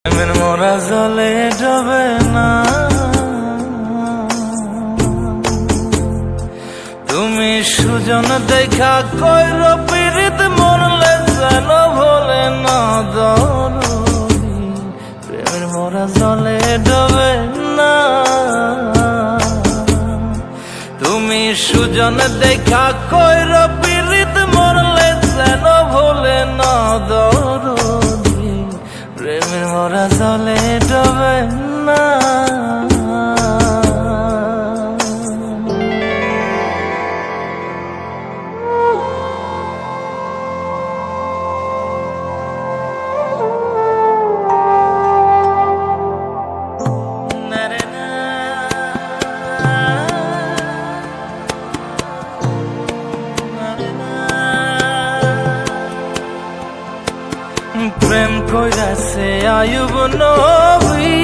প্রেমের মোরা জলে ডোবে না, তুমি সুজন দেখা কইর পীড়িত মরলে যেন ভোলে না দরদি। প্রেমের মোরা জলে ডোবে না, তুমি সুজন দেখা কইর পীড়িত মরলে যেন ভোলে না দরদি। প্রেমের মোরা জলে ডোবে না। প্রেম কইরাছে আয়ুব নবী,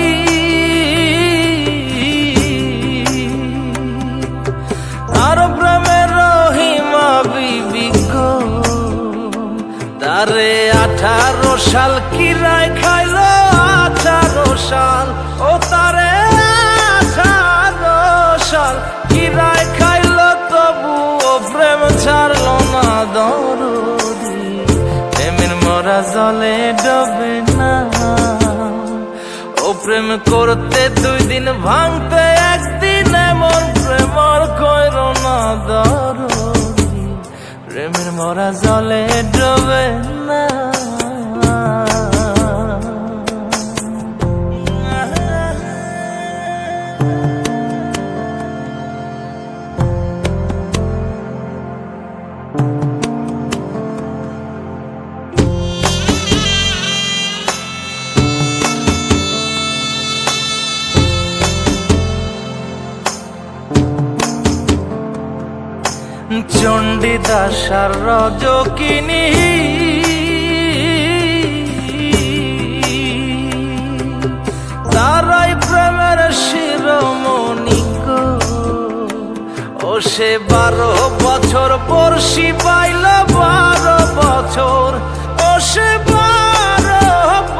আর প্রেমের রহিমা বিবি গো, তারে 18 সাল কিরায় খাইল 18 সাল, ও তারে 18 সাল কিরায় খাইল, তবু ও প্রেম ছাড়ল না দরদি। প্রেমের মোরা জলে ডোবে না, ও প্রেম করতে 2 দিন ভাঙতে 1 দিন, এমন প্রেম আর কইর না দরদি। প্রেমের মোরা জলে ডোবে না। চণ্ডীদাস আর রজকিনী, তারাই প্রেমের শিরোমণি গো, ও সে 12 বছর বর্ষি পাইল 12 বছর, ও সে 12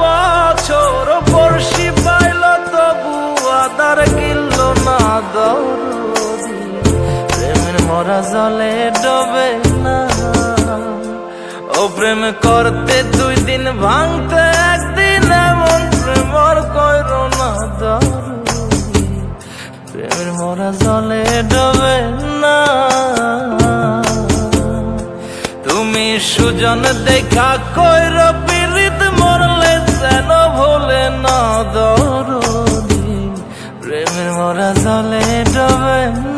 বছর বর্ষি পাইল, তবু আদার গিলল না দরদি। প্রেমের মোরা জলে ডোবে না, ও প্রেম করতে 2 দিন ভাঙতে 1 দিন, এমন প্রেম আর কইর না দরদি। প্রেমের মোরা জলে ডোবে না, তুমি সুজন দেখা কইর পীড়িত মরলে যেন ভোলে না দরদি। প্রেমের মোরা জলে ডোবে না।